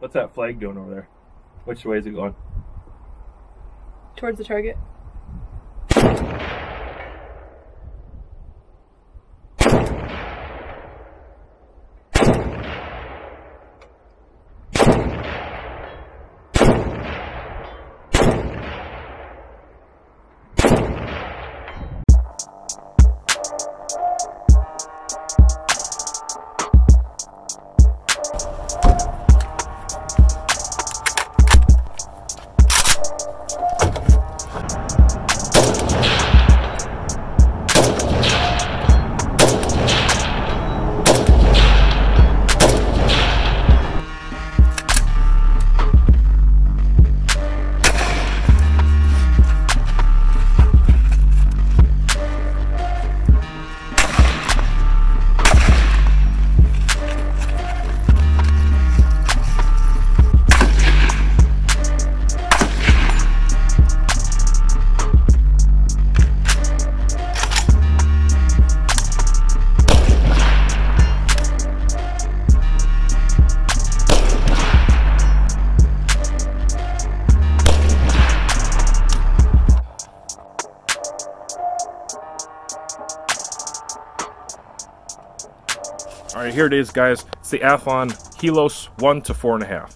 What's that flag doing over there? Which way is it going? Towards the target. Alright, here it is, guys. It's the Athlon Helos 1 to 4.5.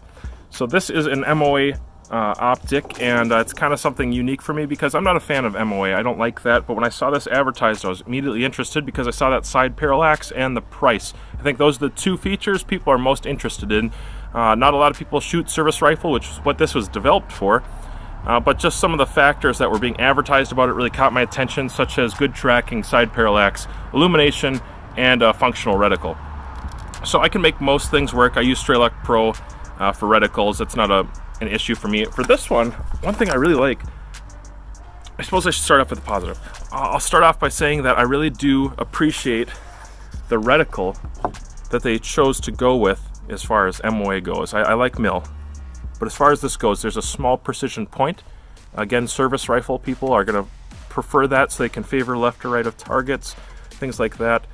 So this is an MOA optic, and it's kind of something unique for me because I'm not a fan of MOA. I don't like that, but when I saw this advertised, I was immediately interested because I saw that side parallax and the price. I think those are the two features people are most interested in. Not a lot of people shoot service rifle, which is what this was developed for. But just some of the factors that were being advertised about it really caught my attention, such as good tracking, side parallax, illumination, and functional reticle. So I can make most things work. I use Strelok Pro for reticles. That's not an issue for me. For this one thing I really like, I suppose I should start off with a positive. I'll start off by saying that I really do appreciate the reticle that they chose to go with as far as MOA goes. I like mil, but as far as this goes, there's a small precision point. Again, service rifle people are going to prefer that so they can favor left or right of targets, things like that.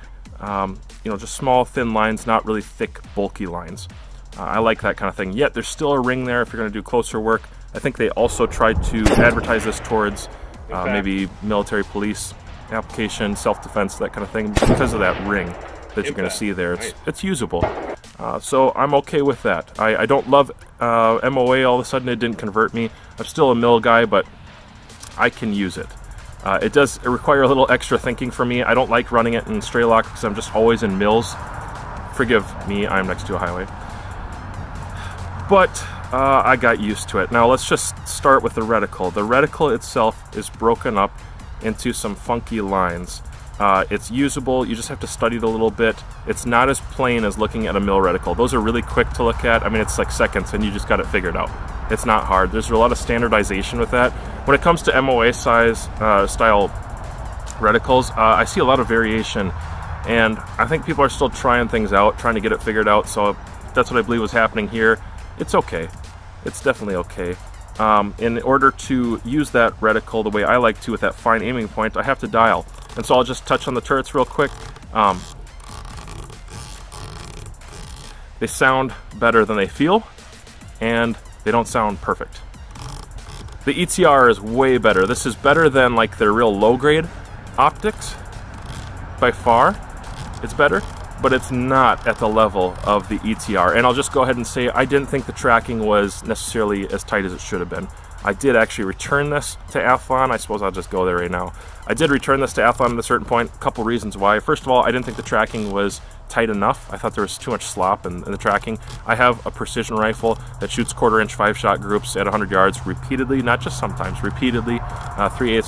You know, just small, thin lines, not really thick, bulky lines. I like that kind of thing. Yet there's still a ring there if you're going to do closer work. I think they also tried to advertise this towards maybe military police application, self-defense, that kind of thing, because of that ring that you're going to see there. It's usable. So I'm okay with that. I don't love MOA. All of a sudden it didn't convert me. I'm still a mil guy, but I can use it. It does require a little extra thinking for me. I don't like running it in Strelok because I'm just always in mils. Forgive me, I'm next to a highway. But I got used to it. Now let's just start with the reticle. The reticle itself is broken up into some funky lines. It's usable, you just have to study it a little bit. It's not as plain as looking at a mil reticle. Those are really quick to look at. I mean, it's like seconds and you just got it figured out. It's not hard. There's a lot of standardization with that. When it comes to MOA size style reticles, I see a lot of variation, and I think people are still trying things out, trying to get it figured out, so that's what I believe was happening here. It's okay. It's definitely okay. In order to use that reticle the way I like to with that fine aiming point, I have to dial. And so I'll just touch on the turrets real quick. They sound better than they feel, and they don't sound perfect. The ETR is way better. This is better than like their real low-grade optics. By far, it's better, but it's not at the level of the ETR. And I'll just go ahead and say I didn't think the tracking was necessarily as tight as it should have been. I did actually return this to Athlon. I suppose I'll just go there right now. I did return this to Athlon at a certain point. A couple reasons why. First of all, I didn't think the tracking was tight enough. I thought there was too much slop in the tracking. I have a precision rifle that shoots 1/4-inch 5-shot groups at 100 yards repeatedly, not just sometimes, repeatedly. 3/8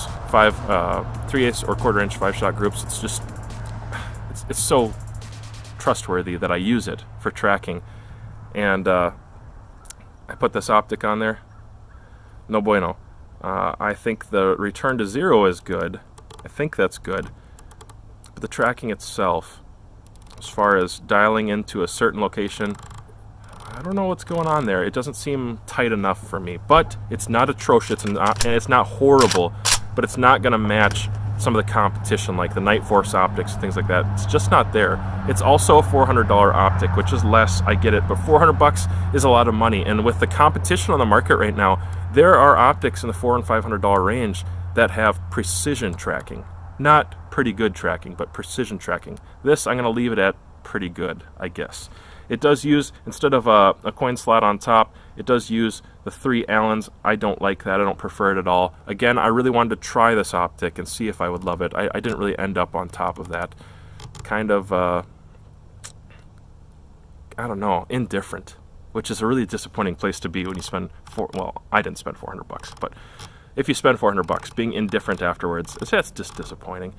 or 1/4-inch 5-shot groups. It's just, it's so trustworthy that I use it for tracking. And I put this optic on there. No bueno. I think the return to zero is good. I think that's good. But the tracking itself, as far as dialing into a certain location, I don't know what's going on there. It doesn't seem tight enough for me. But it's not atrocious, and it's not horrible, but it's not going to match some of the competition, like the Night Force optics and things like that. It's just not there. It's also a $400 optic, which is less, I get it, but $400 is a lot of money. And with the competition on the market right now, there are optics in the $400 and $500 range that have precision tracking. Not pretty good tracking, but precision tracking. This, I'm going to leave it at pretty good, I guess. It does use, instead of a coin slot on top, it does use the 3 Allens. I don't like that. I don't prefer it at all. Again, I really wanted to try this optic and see if I would love it. I didn't really end up on top of that. Kind of, I don't know, indifferent, which is a really disappointing place to be when you spend, well, I didn't spend $400, but if you spend $400, being indifferent afterwards, that's just disappointing.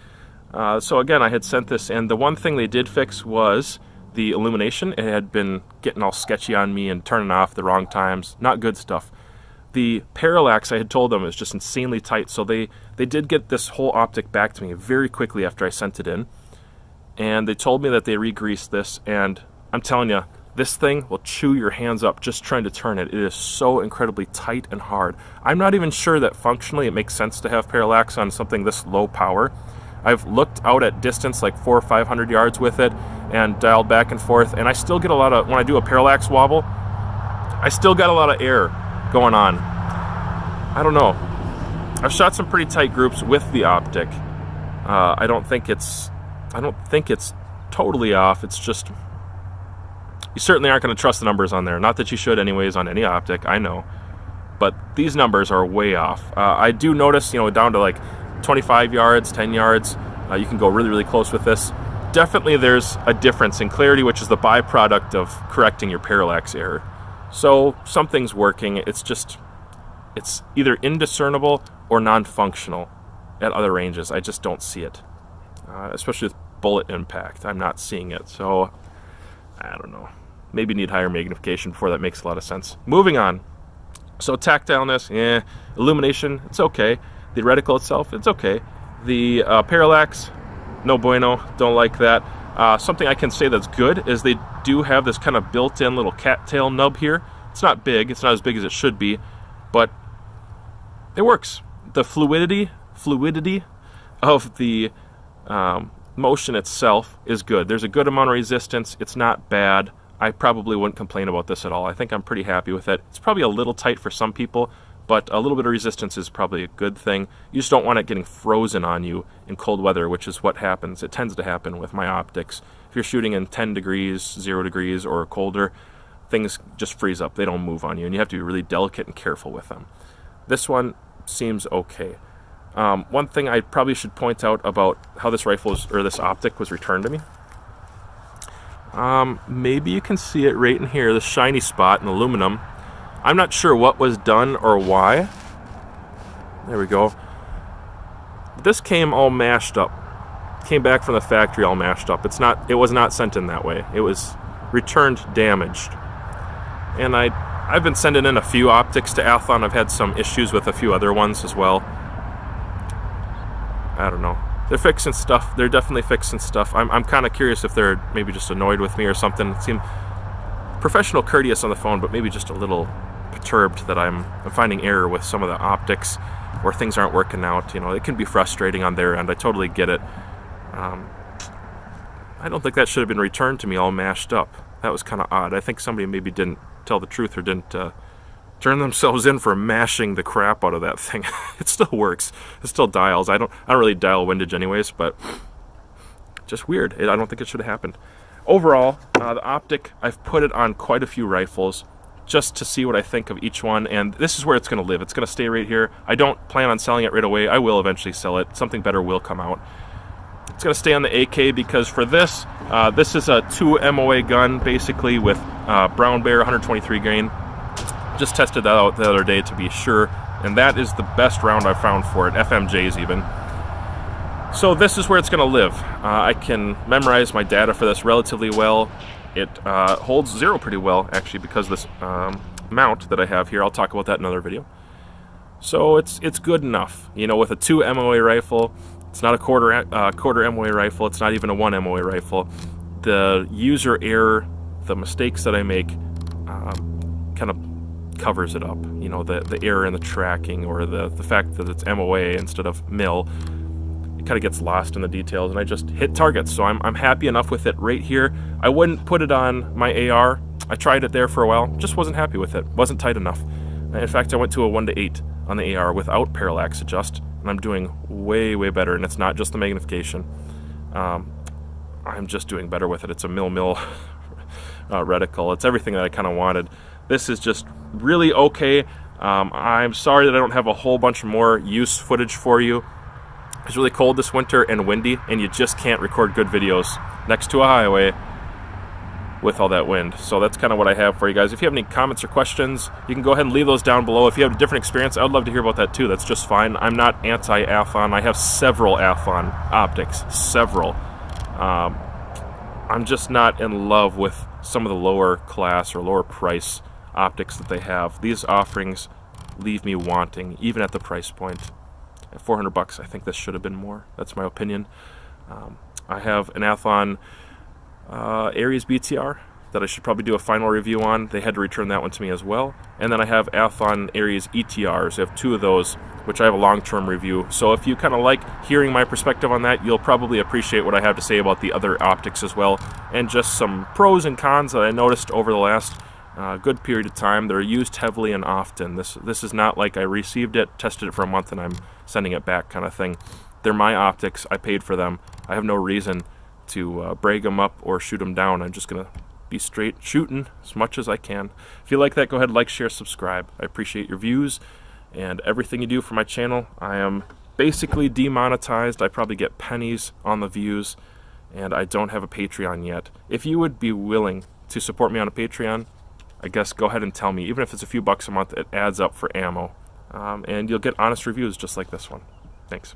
So again, I had sent this, and the one thing they did fix was the illumination. It had been getting all sketchy on me and turning off the wrong times. Not good stuff. The parallax, I had told them, is just insanely tight, so they did get this whole optic back to me very quickly after I sent it in. And they told me that they re-greased this, and I'm telling you, this thing will chew your hands up just trying to turn it. It is so incredibly tight and hard. I'm not even sure that functionally it makes sense to have parallax on something this low power. I've looked out at distance like 400 or 500 yards with it and dialed back and forth, and I still get a lot of, when I do a parallax wobble, I still got a lot of air going on. I don't know. I've shot some pretty tight groups with the optic. I don't think it's totally off. It's just, you certainly aren't going to trust the numbers on there. Not that you should anyways on any optic, I know. But these numbers are way off. I do notice, you know, down to like 25 yards, 10 yards, you can go really, really close with this. Definitely there's a difference in clarity, which is the byproduct of correcting your parallax error. So something's working. It's just, it's either indiscernible or non-functional at other ranges. I just don't see it, especially with bullet impact. I'm not seeing it, so I don't know. Maybe need higher magnification before that makes a lot of sense. Moving on. So tactileness, illumination, it's okay. The reticle itself, it's okay. The parallax, no bueno, don't like that. Something I can say that's good is they do have this kind of built-in little cattail nub here. It's not big, it's not as big as it should be, but it works. The fluidity of the motion itself is good. There's a good amount of resistance. It's not bad. I probably wouldn't complain about this at all. I think I'm pretty happy with it. It's probably a little tight for some people, but a little bit of resistance is probably a good thing. You just don't want it getting frozen on you in cold weather, which is what happens. It tends to happen with my optics. If you're shooting in 10 degrees, 0 degrees, or colder, things just freeze up. They don't move on you, and you have to be really delicate and careful with them. This one seems okay. One thing I probably should point out about how this rifle or this optic was returned to me. Maybe you can see it right in here, the shiny spot in aluminum. I'm not sure what was done or why. There we go. This came all mashed up. Came back from the factory all mashed up. It was not sent in that way. It was returned damaged. And I've been sending in a few optics to Athlon. I've had some issues with a few other ones as well. I don't know. They're fixing stuff. They're definitely fixing stuff. I'm kind of curious if they're maybe just annoyed with me or something. It seemed professional, courteous on the phone, but maybe just a little perturbed that I'm finding error with some of the optics or things aren't working out. You know, it can be frustrating on their end. I totally get it. I don't think that should have been returned to me all mashed up. That was kind of odd. I think somebody maybe didn't tell the truth or didn't turn themselves in for mashing the crap out of that thing. It still works. It still dials. I don't really dial windage anyways, but just weird. I don't think it should have happened. Overall, the optic, I've put it on quite a few rifles just to see what I think of each one, and this is where it's going to live. It's going to stay right here. I don't plan on selling it right away. I will eventually sell it. Something better will come out. It's going to stay on the AK because for this, this is a 2 MOA gun basically with Brown Bear 123 grain. Just tested that out the other day to be sure, and that is the best round I've found for it, FMJs even. So this is where it's going to live. I can memorize my data for this relatively well. It holds 0 pretty well, actually, because this mount that I have here. I'll talk about that in another video. So it's good enough. You know, with a 2 MOA rifle, it's not a quarter MOA rifle. It's not even a 1 MOA rifle. The user error, the mistakes that I make, kind of covers it up. You know, the error in the tracking or the fact that it's MOA instead of mil. kind of gets lost in the details, and I just hit targets. So I'm happy enough with it right here. I wouldn't put it on my AR. I tried it there for a while, just wasn't happy with it. Wasn't tight enough. In fact, I went to a 1:8 on the AR without parallax adjust, and I'm doing way, way better, and it's not just the magnification. I'm just doing better with it. It's a mil reticle. It's everything that I kind of wanted. This is just really okay. I'm sorry that I don't have a whole bunch more use footage for you. It's really cold this winter and windy, and you just can't record good videos next to a highway with all that wind. So that's kind of what I have for you guys. If you have any comments or questions, you can go ahead and leave those down below. If you have a different experience, I would love to hear about that too. That's just fine. I'm not anti-Athlon. I have several Athlon optics, several. I'm just not in love with some of the lower class or lower price optics that they have. These offerings leave me wanting, even at the price point. At 400 bucks, I think this should have been more. That's my opinion. I have an Athlon Aries BTR that I should probably do a final review on. They had to return that one to me as well. And then I have Athlon Aries ETRs. I have two of those, which I have a long-term review. So if you kind of like hearing my perspective on that, you'll probably appreciate what I have to say about the other optics as well, and just some pros and cons that I noticed over the last good period of time. They're used heavily and often. This is not like I received it, tested it for a month, and I'm sending it back kind of thing. They're my optics. I paid for them. I have no reason to brag them up or shoot them down. I'm just gonna be straight shooting as much as I can. If you like that, go ahead, like, share, subscribe. I appreciate your views and everything you do for my channel. I am basically demonetized. I probably get pennies on the views, and I don't have a Patreon yet. If you would be willing to support me on a Patreon, I guess go ahead and tell me. Even if it's a few bucks a month, it adds up for ammo. And you'll get honest reviews just like this one. Thanks.